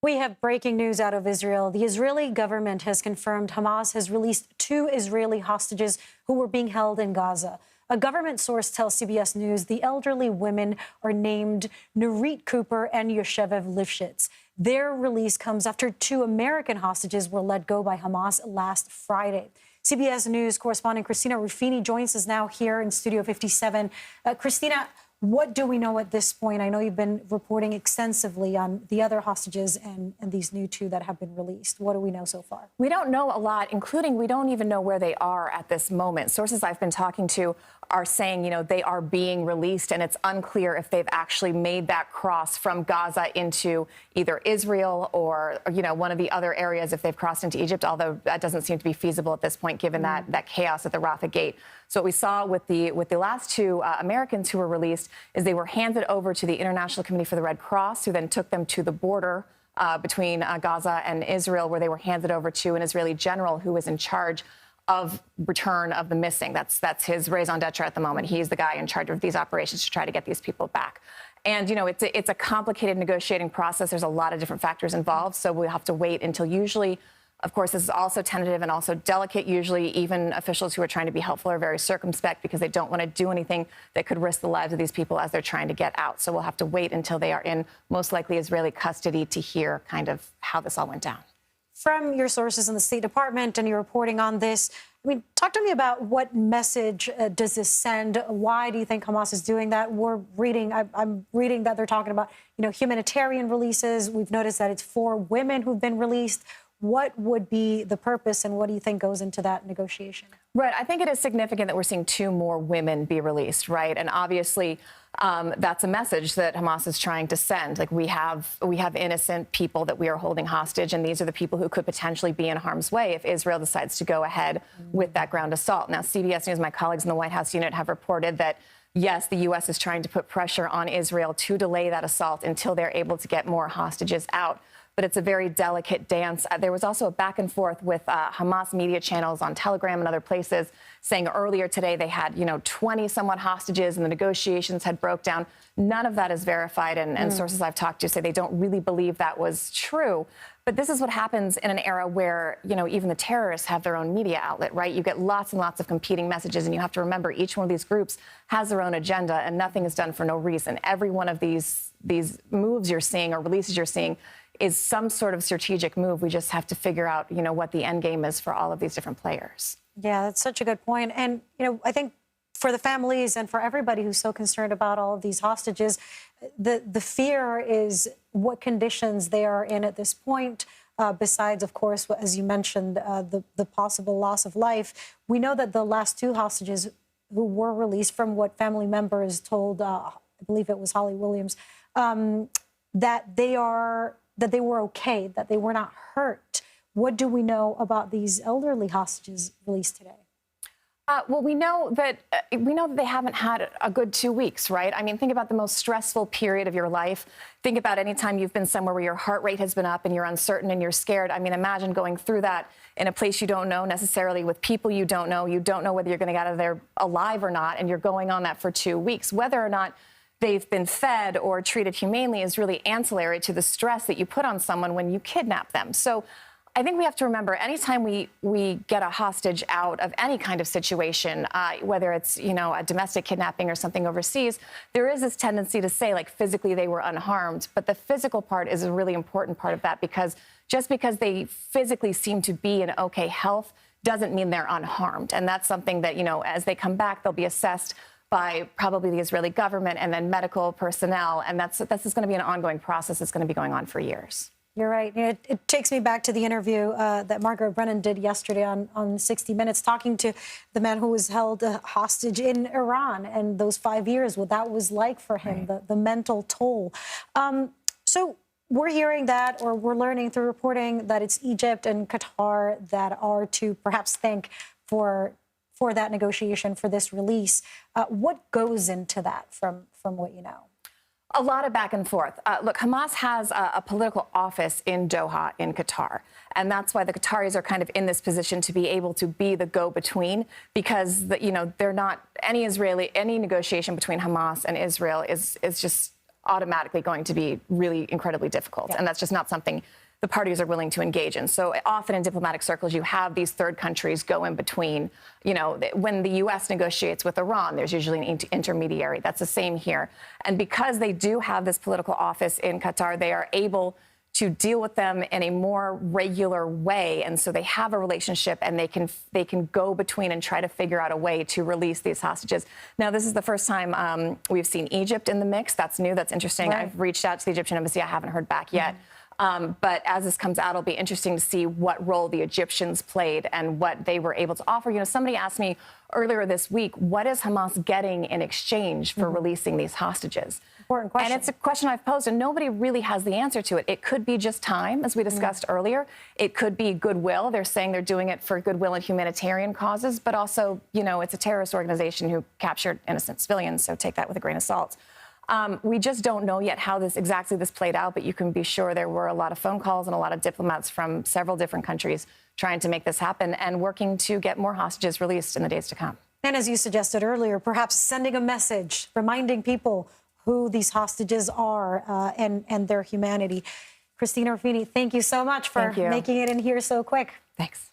We have breaking news out of Israel. The Israeli government has confirmed Hamas has released 2 Israeli hostages who were being held in Gaza. A government source tells CBS News the elderly women are named Nurit Cooper and Yoshevev Lifshitz. Their release comes after 2 American hostages were let go by Hamas last Friday. CBS News correspondent Christina Ruffini joins us now here in Studio 57. Christina, what do we know at this point? I know you've been reporting extensively on the other hostages and these new 2 that have been released. What do we know so far? We don't know a lot, including we don't even know where they are at this moment. Sources I've been talking to are saying, they are being released, and it's unclear if they've actually made that cross from Gaza into either Israel or, one of the other areas if they've crossed into Egypt, although that doesn't seem to be feasible at this point, given that chaos at the Rafah Gate. So what we saw with the last 2 Americans who were released is they were handed over to the International Committee for the Red Cross, who then took them to the border between Gaza and Israel, where they were handed over to an Israeli general who was in charge of return of the missing. That's his raison d'etre at the moment. He's the guy in charge of these operations to try to get these people back. And, it's a complicated negotiating process. There's a lot of different factors involved. So we'll have to wait until usually, of course, this is also tentative and also delicate. Usually even officials who are trying to be helpful are very circumspect because they don't want to do anything that could risk the lives of these people as they're trying to get out. So we'll have to wait until they are in most likely Israeli custody to hear kind of how this all went down. From your sources in the State Department and your reporting on this, talk to me about what message does this send? Why do you think Hamas is doing that? I'm reading that they're talking about, humanitarian releases. We've noticed that it's 4 women who've been released. What would be the purpose, and what do you think goes into that negotiation? Right. I think it is significant that we're seeing 2 more women be released, right? And obviously, that's a message that Hamas is trying to send. Like, we have innocent people that we are holding hostage, and these are the people who could potentially be in harm's way if Israel decides to go ahead with that ground assault. Now, CBS News, my colleagues in the White House unit, have reported that, yes, the U.S. is trying to put pressure on Israel to delay that assault until they're able to get more hostages out. But it's a very delicate dance. There was also a back and forth with Hamas media channels on Telegram and other places saying earlier today they had, 20-somewhat hostages and the negotiations had broke down. None of that is verified, and sources I've talked to say they don't really believe that was true. But this is what happens in an era where, even the terrorists have their own media outlet, right? You get lots and lots of competing messages, and you have to remember each one of these groups has their own agenda, and nothing is done for no reason. Every one of these moves you're seeing or releases you're seeing is some sort of strategic move. We just have to figure out, what the end game is for all of these different players. Yeah, that's such a good point. And, I think for the families and for everybody who's so concerned about all of these hostages, the fear is what conditions they are in at this point. Besides, of course, as you mentioned, the possible loss of life. We know that the last 2 hostages who were released, from what family members told, I believe it was Holly Williams, that they were okay, that they were not hurt. What do we know about these elderly hostages released today? Well, we know that they haven't had a good 2 weeks, right? Think about the most stressful period of your life. Think about any time you've been somewhere where your heart rate has been up and you're uncertain and you're scared. Imagine going through that in a place you don't know necessarily, with people you don't know. You don't know whether you're going to get out of there alive or not, and you're going on that for 2 weeks. Whether or not they've been fed or treated humanely is really ancillary to the stress that you put on someone when you kidnap them. So I think we have to remember, anytime we get a hostage out of any kind of situation, whether it's, a domestic kidnapping or something overseas, there is this tendency to say, like, physically they were unharmed. But the physical part is a really important part of that, because just because they physically seem to be in okay health doesn't mean they're unharmed. And that's something that, as they come back, they'll be assessed by probably the Israeli government and then medical personnel. And this is going to be an ongoing process that's going to be going on for years. You're right. It takes me back to the interview that Margaret Brennan did yesterday on 60 Minutes, talking to the man who was held hostage in Iran, and those 5 years, what that was like for him, right. the mental toll. So we're hearing that, or we're learning through reporting, that it's Egypt and Qatar that are to perhaps thank for that negotiation, for this release. What goes into that from what you know? A lot of back and forth. Look, Hamas has a political office in Doha in Qatar, and that's why the Qataris are kind of in this position to be able to be the go-between, because they're not any negotiation between Hamas and Israel is just automatically going to be really incredibly difficult. And that's just not something the parties are willing to engage in. So often in diplomatic circles, you have these third countries go in between. You know, when the U.S. negotiates with Iran, there's usually an intermediary. That's the same here. And because they do have this political office in Qatar, they are able to deal with them in a more regular way. And so they have a relationship, and they can go between and try to figure out a way to release these hostages. Now, this is the first time we've seen Egypt in the mix. That's new. That's interesting. Right. I've reached out to the Egyptian embassy. I haven't heard back yet. But as this comes out, it'll be interesting to see what role the Egyptians played and what they were able to offer. You know, somebody asked me earlier this week, what is Hamas getting in exchange for releasing these hostages? Important question. And it's a question I've posed, and nobody really has the answer to it. It could be just time, as we discussed earlier. It could be goodwill. They're saying they're doing it for goodwill and humanitarian causes, but also, you know, it's a terrorist organization who captured innocent civilians, so take that with a grain of salt. We just don't know yet how this played out, but you can be sure there were a lot of phone calls and a lot of diplomats from several different countries trying to make this happen and working to get more hostages released in the days to come. And as you suggested earlier, perhaps sending a message, reminding people who these hostages are and their humanity. Christina Ruffini, thank you so much for making it in here so quick. Thanks.